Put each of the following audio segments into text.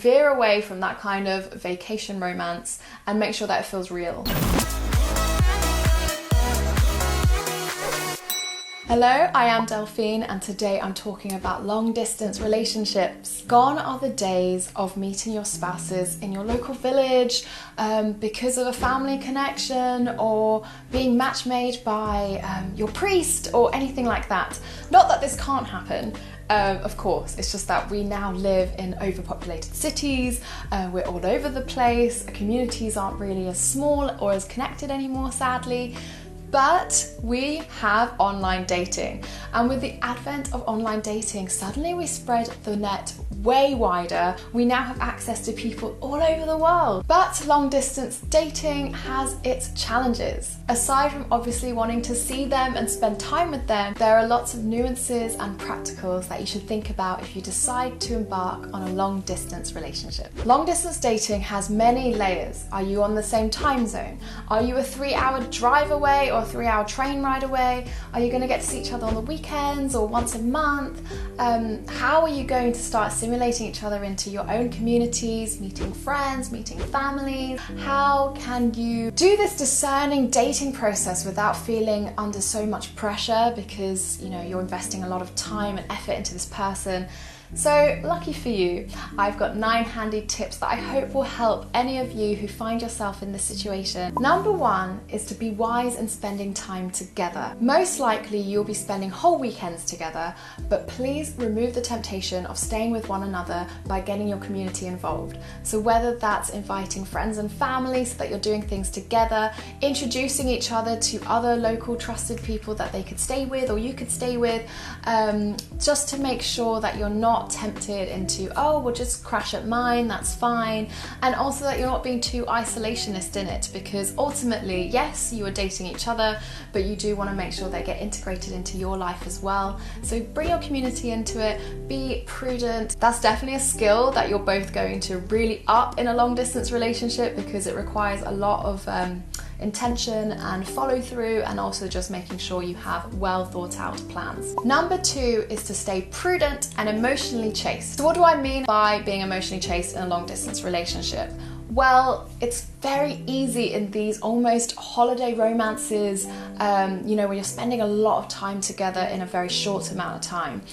veer away from that kind of vacation romance and make sure that it feels real. Hello, I am Delphine, and today I'm talking about long distance relationships. Gone are the days of meeting your spouses in your local village because of a family connection or being match made by your priest or anything like that. Not that this can't happen. Of course, it's just that we now live in overpopulated cities, we're all over the place, communities aren't really as small or as connected anymore, sadly. But we have online dating, and with the advent of online dating, suddenly we spread the net way wider. We now have access to people all over the world. But long distance dating has its challenges. Aside from obviously wanting to see them and spend time with them, there are lots of nuances and practicals that you should think about if you decide to embark on a long distance relationship. Long distance dating has many layers. Are you on the same time zone? Are you a 3-hour drive away or a 3-hour train ride away? Are you going to get to see each other on the weekends or once a month? How are you going to start assimilating each other into your own communities, meeting friends, meeting families? How can you do this discerning dating process without feeling under so much pressure because you're investing a lot of time and effort into this person? So lucky for you, I've got 9 handy tips that I hope will help any of you who find yourself in this situation. Number 1 is to be wise in spending time together. Most likely you'll be spending whole weekends together, but please remove the temptation of staying with one another by getting your community involved. So whether that's inviting friends and family so that you're doing things together, introducing each other to other local trusted people that they could stay with or you could stay with, just to make sure that you're not tempted into, oh, we'll just crash at mine, that's fine. And also that you're not being too isolationist in it, because ultimately, yes, you are dating each other, but you do want to make sure they get integrated into your life as well. So bring your community into it, be prudent. That's definitely a skill that you're both going to really up in a long distance relationship, because it requires a lot of intention and follow through, and also just making sure you have well thought out plans. Number 2 is to stay prudent and emotionally chaste. So what do I mean by being emotionally chaste in a long distance relationship? Well, it's very easy in these almost holiday romances, when you're spending a lot of time together in a very short amount of time,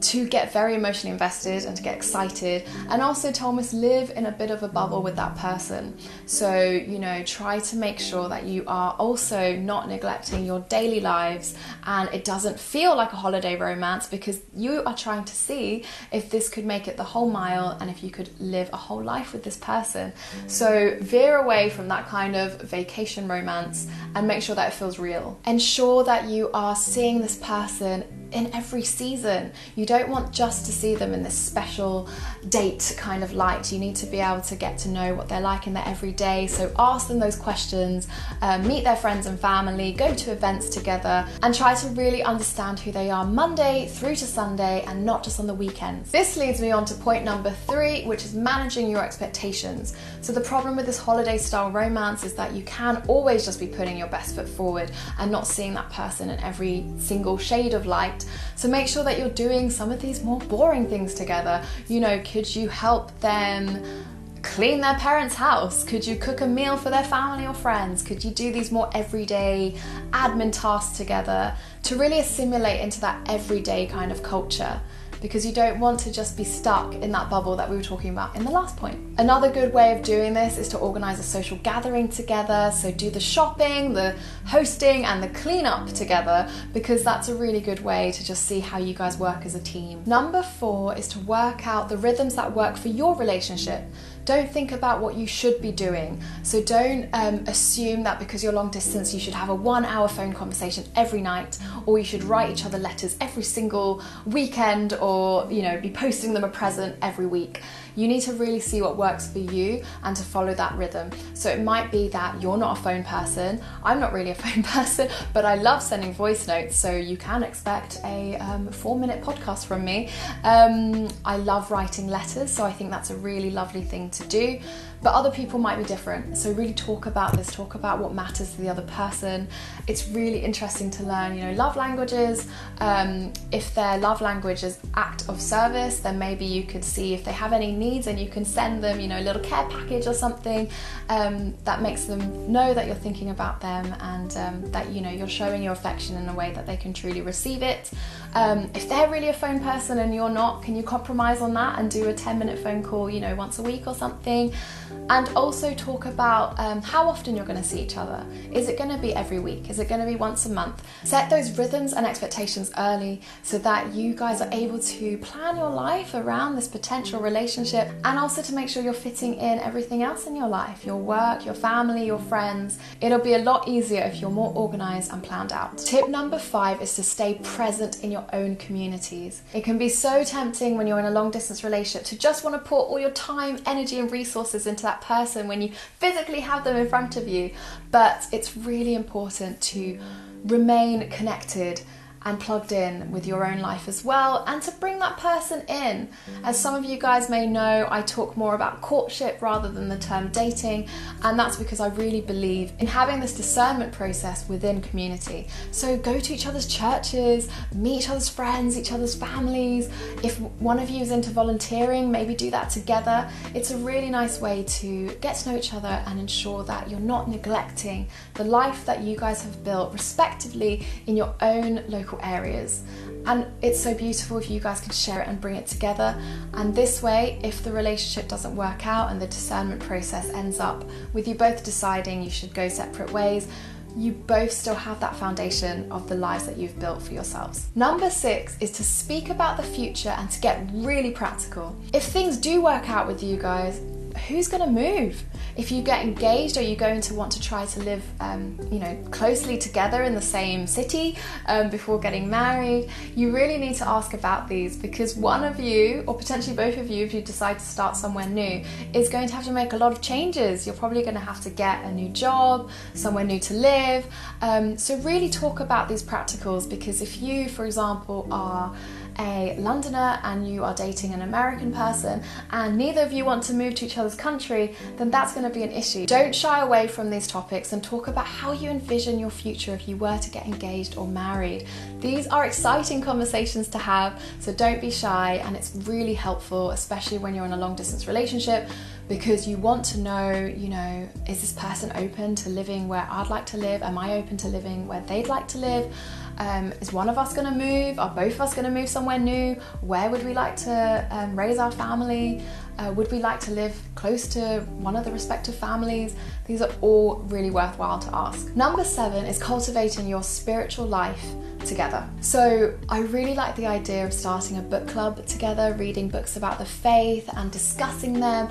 to get very emotionally invested and to get excited, and also to almost live in a bit of a bubble with that person. So, try to make sure that you are also not neglecting your daily lives and it doesn't feel like a holiday romance, because you are trying to see if this could make it the whole mile and if you could live a whole life with this person. So veer away from that kind of vacation romance and make sure that it feels real. Ensure that you are seeing this person in every season. You don't want just to see them in this special date kind of light. You need to be able to get to know what they're like in their everyday. So ask them those questions, meet their friends and family, go to events together, and try to really understand who they are Monday through to Sunday and not just on the weekends. This leads me on to point number 3, which is managing your expectations. So the problem with this holiday style romance is that you can always just be putting your best foot forward and not seeing that person in every single shade of light. So make sure that you're doing some of these more boring things together. Could you help them clean their parents' house? Could you cook a meal for their family or friends? Could you do these more everyday admin tasks together to really assimilate into that everyday kind of culture? Because you don't want to just be stuck in that bubble that we were talking about in the last point. Another good way of doing this is to organize a social gathering together. So do the shopping, the hosting, and the cleanup together, because that's a really good way to just see how you guys work as a team. Number 4 is to work out the rhythms that work for your relationship. Don't think about what you should be doing. So don't assume that because you're long distance you should have a 1-hour phone conversation every night, or you should write each other letters every single weekend, or be posting them a present every week. You need to really see what works for you and to follow that rhythm. So it might be that you're not a phone person, I'm not really a phone person, but I love sending voice notes, so you can expect a 4-minute podcast from me. I love writing letters, so I think that's a really lovely thing to do. But other people might be different, so really talk about this, talk about what matters to the other person. It's really interesting to learn, love languages. If their love language is act of service, then maybe you could see if they have any needs, and you can send them, a little care package or something that makes them know that you're thinking about them, and that you're showing your affection in a way that they can truly receive it. If they're really a phone person and you're not, can you compromise on that and do a 10-minute phone call, once a week or something? And also talk about how often you're going to see each other. Is it going to be every week? Is it going to be once a month? Set those rhythms and expectations early so that you guys are able to plan your life around this potential relationship, and also to make sure you're fitting in everything else in your life, your work, your family, your friends. It'll be a lot easier if you're more organized and planned out. Tip number 5 is to stay present in your own communities. It can be so tempting when you're in a long distance relationship to just want to pour all your time, energy and resources into that person when you physically have them in front of you, but it's really important to remain connected and plugged in with your own life as well, and to bring that person in. As some of you guys may know, I talk more about courtship rather than the term dating, and that's because I really believe in having this discernment process within community. So go to each other's churches, meet each other's friends, each other's families. If one of you is into volunteering, maybe do that together. It's a really nice way to get to know each other and ensure that you're not neglecting the life that you guys have built respectively in your own local areas. And it's so beautiful if you guys can share it and bring it together. And this way, if the relationship doesn't work out and the discernment process ends up with you both deciding you should go separate ways, you both still have that foundation of the lives that you've built for yourselves. Number 6 is to speak about the future and to get really practical. If things do work out with you guys, who's going to move? If you get engaged, are you going to want to try to live closely together in the same city before getting married? You really need to ask about these, because one of you, or potentially both of you, if you decide to start somewhere new, is going to have to make a lot of changes. You're probably going to have to get a new job, somewhere new to live. So really talk about these practicals, because if you, for example, are a Londoner and you are dating an American person and neither of you want to move to each other's country, then that's going to be an issue. Don't shy away from these topics and talk about how you envision your future if you were to get engaged or married. These are exciting conversations to have, so don't be shy, and it's really helpful, especially when you're in a long distance relationship, because you want to know, is this person open to living where I'd like to live? Am I open to living where they'd like to live? Is one of us going to move? Are both of us going to move somewhere new? Where would we like to raise our family? Would we like to live close to one of the respective families? These are all really worthwhile to ask. Number 7 is cultivating your spiritual life together. So I really like the idea of starting a book club together, reading books about the faith and discussing them,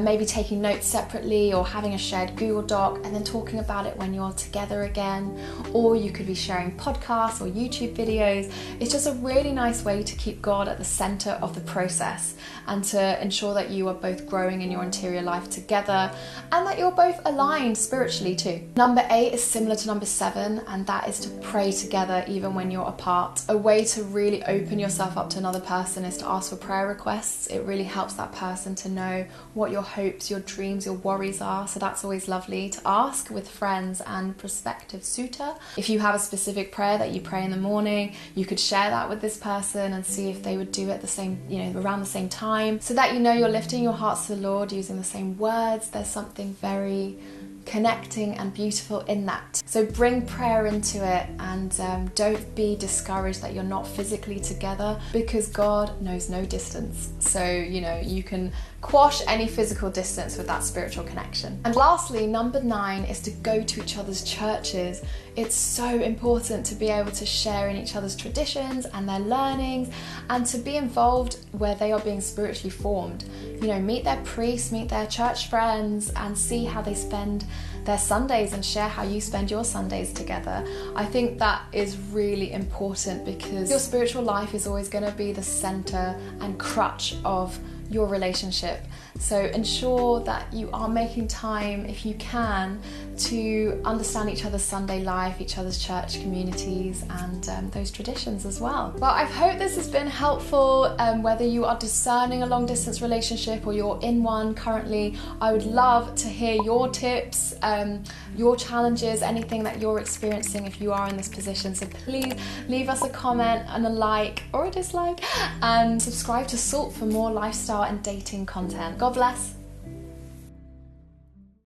maybe taking notes separately or having a shared Google Doc and then talking about it when you're together again. Or you could be sharing podcasts or YouTube videos. It's just a really nice way to keep God at the center of the process and to ensure that you are both growing in your interior life together and that you're both aligned spiritually too. Number 8 is similar to number 7, and that is to pray together even when you're apart. A way to really open yourself up to another person is to ask for prayer requests. It really helps that person to know what your hopes, your dreams, your worries are, so that's always lovely to ask with friends and prospective suitor. If you have a specific prayer that you pray in the morning, you could share that with this person and see if they would do it the same, around the same time, so that you're lifting your hearts to the Lord using the same words. There's something very connecting and beautiful in that. So bring prayer into it, and don't be discouraged that you're not physically together, because God knows no distance. So you can quash any physical distance with that spiritual connection. And lastly, number 9 is to go to each other's churches. It's so important to be able to share in each other's traditions and their learnings, and to be involved where they are being spiritually formed. Meet their priests, meet their church friends, and see how they spend their Sundays and share how you spend your Sundays together. I think that is really important, because your spiritual life is always going to be the center and crutch of your relationship. So ensure that you are making time, if you can, to understand each other's Sunday life, each other's church communities, and those traditions as well. Well, I hope this has been helpful, whether you are discerning a long distance relationship or you're in one currently. I would love to hear your tips, your challenges, anything that you're experiencing if you are in this position. So please leave us a comment and a like or a dislike, and subscribe to Salt for more lifestyle and dating content. God bless.